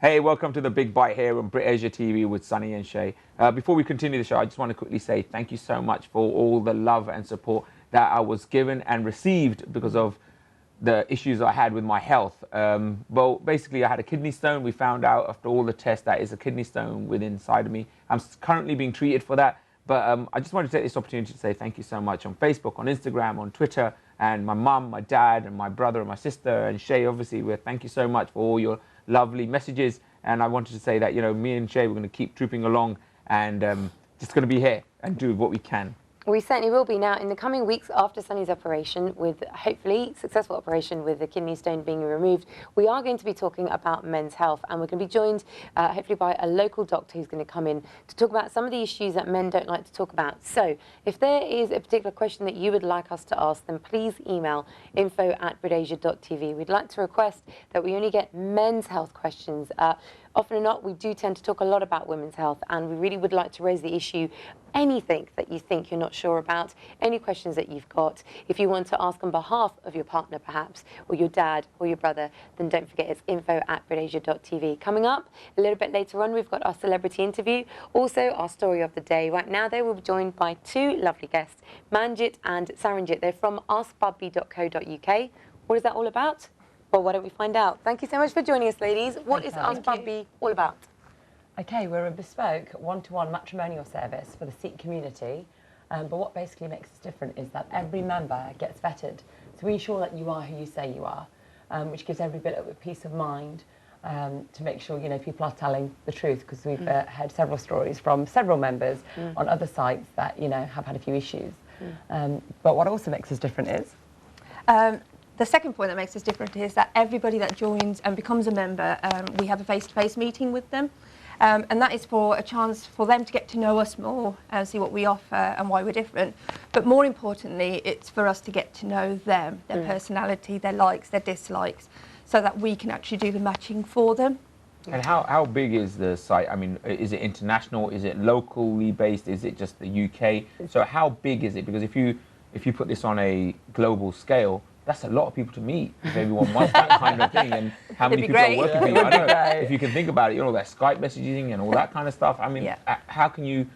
Hey, welcome to the Big Bite here on BritAsia TV with Sunny and Shay. Before we continue the show, I just want to quickly say thank you so much for all the love and support that I was given and received because of the issues I had with my health. Well, basically, I had a kidney stone. We found out after all the tests that is a kidney stone within inside of me. I'm currently being treated for that. But I just wanted to take this opportunity to say thank you so much on Facebook, on Instagram, on Twitter, and my mum, my dad, and my brother, and my sister, and Shay, obviously. Thank you so much for all your lovely messages. And I wanted to say that, you know, me and Shay, we're going to keep trooping along and just going to be here and do what we can. We certainly will be now in the coming weeks after Sunny's operation, with hopefully successful operation with the kidney stone being removed. We are going to be talking about men's health, and we're going to be joined hopefully by a local doctor who's going to come in to talk about some of the issues that men don't like to talk about. So if there is a particular question that you would like us to ask, then please email info@britasia.tv. We'd like to request that we only get men's health questions. Often or not, we do tend to talk a lot about women's health, and we really would like to raise the issue. Anything that you think you're not sure about, any questions that you've got, if you want to ask on behalf of your partner perhaps, or your dad or your brother, then don't forget it's info@britasia.tv. Coming up a little bit later on, we've got our celebrity interview, also our story of the day. Right now they will be joined by two lovely guests, Manjit and Saranjit. They're from askbubby.co.uk. What is that all about? Well, why don't we find out? Thank you so much for joining us, ladies. What is Ask Bubby all about? Okay, we're a bespoke one-to-one matrimonial service for the Sikh community, but what basically makes us different is that every member gets vetted. So we ensure that you are who you say you are, which gives every bit of a peace of mind to make sure, you know, people are telling the truth, because we've heard several stories from several members on other sites that, you know, have had a few issues. But what also makes us different is? The second point that makes us different is that everybody that joins and becomes a member, we have a face-to-face meeting with them. And that is for a chance for them to get to know us more and see what we offer and why we're different. But more importantly, it's for us to get to know them, their personality, their likes, their dislikes, so that we can actually do the matching for them. And how big is the site? I mean, is it international? Is it locally based? Is it just the UK? So how big is it? Because if you put this on a global scale, that's a lot of people to meet if everyone wants that kind of thing. And how many people are working for you? I don't know. If you can think about it, you know, that Skype messaging and all that kind of stuff. I mean, how can you,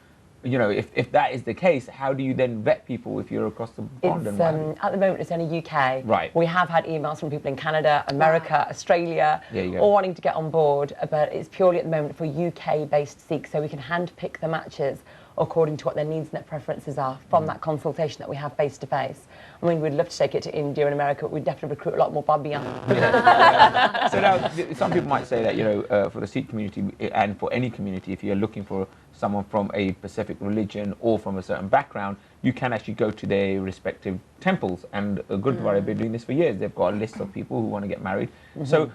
you know, if that is the case, how do you then vet people if you're across the pond? At the moment, it's only UK. Right. We have had emails from people in Canada, America, Australia, all wanting to get on board, but it's purely at the moment for UK-based Sikhs, so we can hand-pick the matches according to what their needs and their preferences are from that consultation that we have face-to-face. I mean, we'd love to take it to India and America, but we'd definitely recruit a lot more Bobby. So now, some people might say that, you know, for the Sikh community and for any community, if you're looking for someone from a specific religion or from a certain background, you can actually go to their respective temples. And Gurdwara have been doing this for years. They've got a list of people who want to get married. So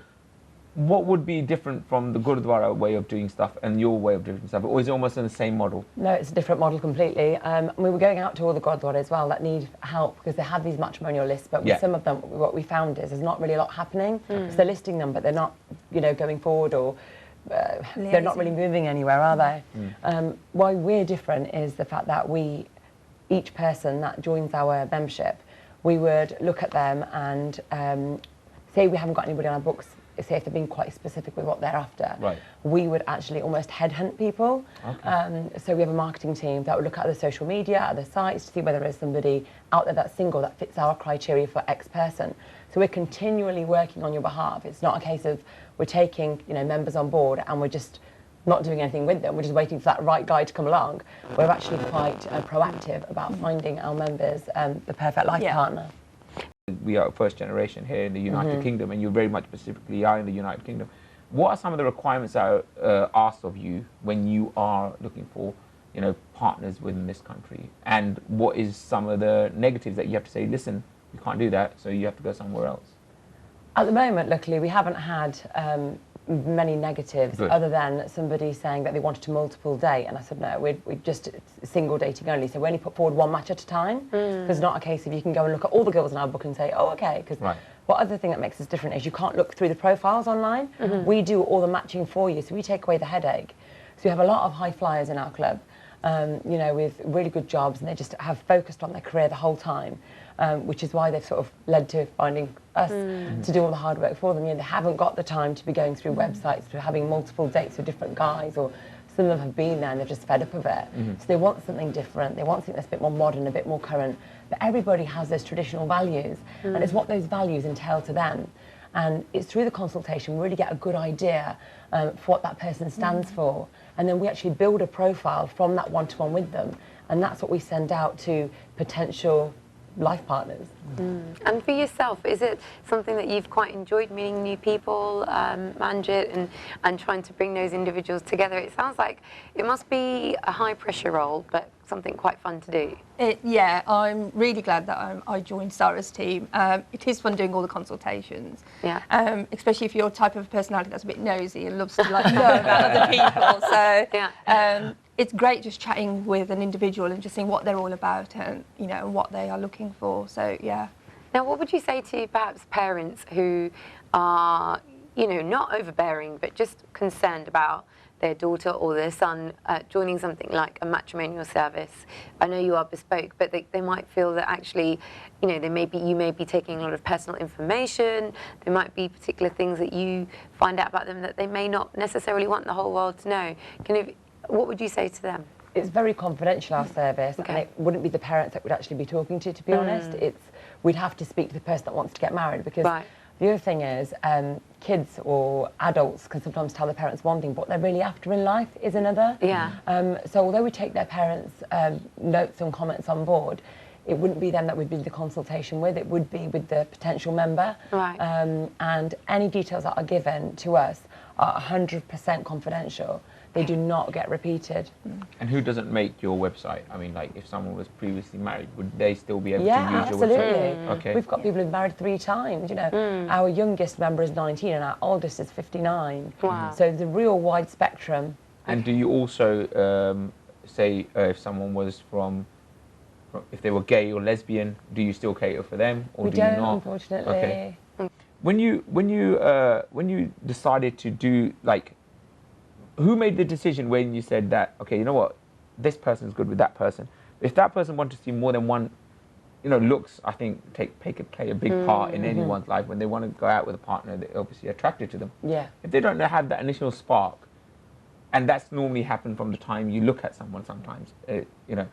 what would be different from the Gurdwara way of doing stuff and your way of doing stuff? Or is it almost in the same model? No, it's a different model completely. We were going out to all the Gurdwara as well that need help, because they have these matrimonial lists, but with some of them, what we found is there's not really a lot happening. So they're listing them, but they're not, you know, going forward, or they're not really moving anywhere, are they? Why we're different is the fact that each person that joins our membership, we would look at them and say we haven't got anybody on our books, say if they're being quite specific with what they're after, we would actually almost headhunt people. So we have a marketing team that would look at the social media, other sites, to see whether there's somebody out there that's single that fits our criteria for X person. So we're continually working on your behalf. It's not a case of we're taking, you know, members on board and we're just not doing anything with them. We're just waiting for that right guy to come along. We're actually quite proactive about finding our members the perfect life partner. We are first generation here in the United Kingdom, and you very much specifically are in the United Kingdom. What are some of the requirements that are asked of you when you are looking for, you know, partners within this country? And what is some of the negatives that you have to say, listen, you can't do that, so you have to go somewhere else? At the moment, luckily, we haven't had many negatives other than somebody saying that they wanted to multiple date, and I said no, we're just single dating only, so we only put forward one match at a time. There's not a case of you can go and look at all the girls in our book and say, oh, okay, because what other thing that makes us different is you can't look through the profiles online. We do all the matching for you, so we take away the headache. So we have a lot of high flyers in our club, you know, with really good jobs, and they just have focused on their career the whole time, which is why they've sort of led to finding us to do all the hard work for them. You know, they haven't got the time to be going through websites, to having multiple dates with different guys, or some of them have been there and they're just fed up of it. So they want something different. They want something that's a bit more modern, a bit more current. But everybody has those traditional values, and it's what those values entail to them. And it's through the consultation we really get a good idea for what that person stands for. And then we actually build a profile from that one-to-one with them. And that's what we send out to potential life partners. And for yourself, is it something that you've quite enjoyed, meeting new people, Manjit, and trying to bring those individuals together? It sounds like it must be a high-pressure role, but something quite fun to do. Yeah, I'm really glad that I joined Sarah's team. It is fun doing all the consultations, especially if you're a type of personality that's a bit nosy and loves to like know about other people. So it's great just chatting with an individual and just seeing what they're all about and, you know, what they are looking for. So yeah. Now, what would you say to perhaps parents who are, you know, not overbearing but just concerned about their daughter or their son joining something like a matrimonial service? I know you are bespoke, but they might feel that actually, you know, you may be taking a lot of personal information. There might be particular things that you find out about them that they may not necessarily want the whole world to know. What would you say to them? It's very confidential, our service, and it wouldn't be the parents that would actually be talking to be honest. We'd have to speak to the person that wants to get married, because the other thing is, kids or adults can sometimes tell their parents one thing, but what they're really after in life is another. So although we take their parents' notes and comments on board, it wouldn't be them that we'd be the consultation with, it would be with the potential member. And any details that are given to us are 100% confidential. They do not get repeated. And who doesn't make your website? I mean, like, if someone was previously married, would they still be able to use your absolutely. website? Okay. We've got people who've married 3 times. You know, our youngest member is 19 and our oldest is 59. Wow. So there's a real wide spectrum. And do you also say if someone was if they were gay or lesbian, do you still cater for them, or We do don't, you not? unfortunately. Okay. When you decided to do, like, who made the decision when you said that, okay, you know what, this person's good with that person? If that person wanted to see more than one, you know, looks, I think, play a big part in anyone's life. When they want to go out with a partner, they're obviously attracted to them. If they don't have that initial spark, and that's normally happened from the time you look at someone sometimes, you know,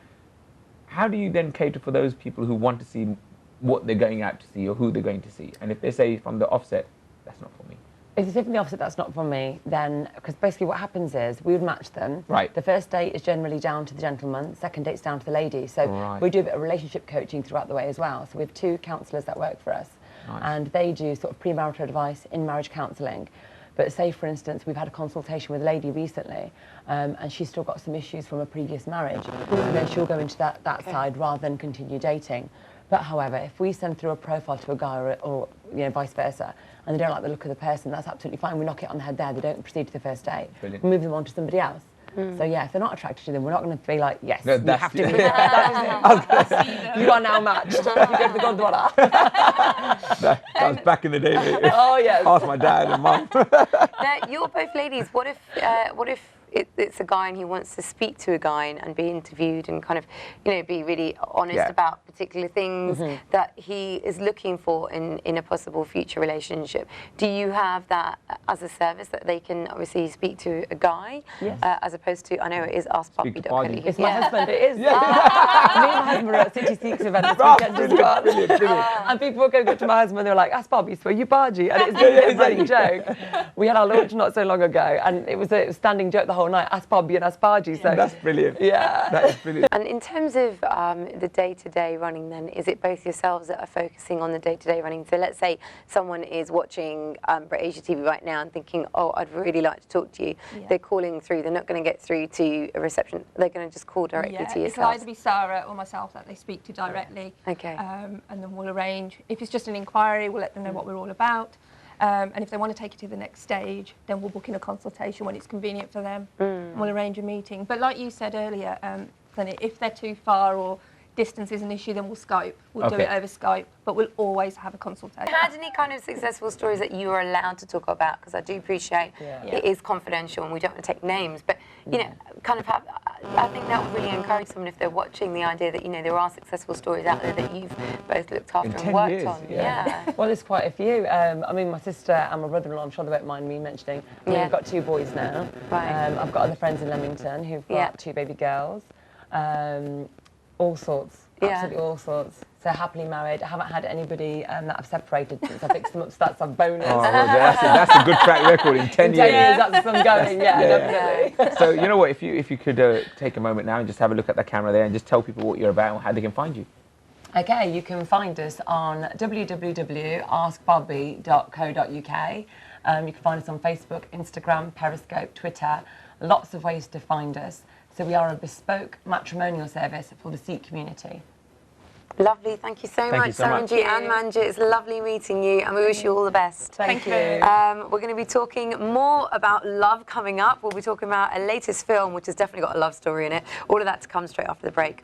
how do you then cater for those people who want to see what they're going out to see or who they're going to see? And if they say from the offset, that's not for me. If they say from the offset that's not from me, then, because basically what happens is we would match them. The first date is generally down to the gentleman, second date's down to the lady. So we do a bit of relationship coaching throughout the way as well. So we have 2 counsellors that work for us, and they do sort of premarital advice, in-marriage counselling. But say, for instance, we've had a consultation with a lady recently, and she's still got some issues from a previous marriage, and then she'll go into that side rather than continue dating. But however, if we send through a profile to a guy or you know, vice versa, and they don't like the look of the person, that's absolutely fine. We knock it on the head there. They don't proceed to the first date. We move them on to somebody else. So yeah, if they're not attracted to them, we're not going to be like, yes, you have to be. You are now matched. You go to the Gondwana. That was back in the day. Mate. Oh yes. Ask my dad and mum. Now, you're both ladies. What if it's a guy and he wants to speak to a guy and be interviewed and kind of, you know, be really honest about particular things that he is looking for in a possible future relationship? Do you have that as a service that they can obviously speak to a guy as opposed to, I know it is askpuppy.co.uk. It's my husband, it is. Me and my husband were at City Seeks event this weekend just gone. Brilliant. And people were going to my husband, they were like, ask Bobby, so are you bargy? And it's a running joke. We had our launch not so long ago, and it was a standing joke the whole night, ask Bobby and ask Bargy. So that's brilliant. Yeah. That is brilliant. And in terms of the day-to-day running then, is it both yourselves that are focusing on the day-to-day running? So let's say someone is watching BritAsia TV right now and thinking, oh, I'd really like to talk to you. They're calling through, they're not going to get through to a reception, they're going to just call directly to yourself. It'll either be Sarah or myself that they speak to directly. And then we'll arrange, if it's just an inquiry, we'll let them know what we're all about. And if they want to take it to the next stage, then we'll book in a consultation when it's convenient for them. We'll arrange a meeting. But like you said earlier, then if they're too far or distance is an issue, then we'll Skype. We'll do it over Skype, but we'll always have a consultation. Had any kind of successful stories that you were allowed to talk about? Because I do appreciate it is confidential and we don't want to take names, but you know, kind of have. I think that would really encourage someone if they're watching the idea that there are successful stories out there that you've both looked after and worked on. Yeah. Well, there's quite a few. I mean, my sister and my brother-in-law, I'm sure they won't mind me mentioning. We've got 2 boys now. Right. I've got other friends in Leamington who've got 2 baby girls. All sorts. Absolutely all sorts. So happily married. I haven't had anybody that I've separated since I fixed them up, so that's a bonus. Oh, well, that's a good track record in 10 years. 10 years, that's some going, definitely. So you know what, if you could take a moment now and just have a look at the camera there and just tell people what you're about and how they can find you. Okay, you can find us on www.askbobby.co.uk. You can find us on Facebook, Instagram, Periscope, Twitter. Lots of ways to find us. So we are a bespoke matrimonial service for the Sikh community. Lovely, thank you so much, Saranjit and Manjit. It's lovely meeting you, and we wish you all the best. Thank you. We're going to be talking more about love coming up. We'll be talking about a latest film, which has definitely got a love story in it. All of that to come straight after the break.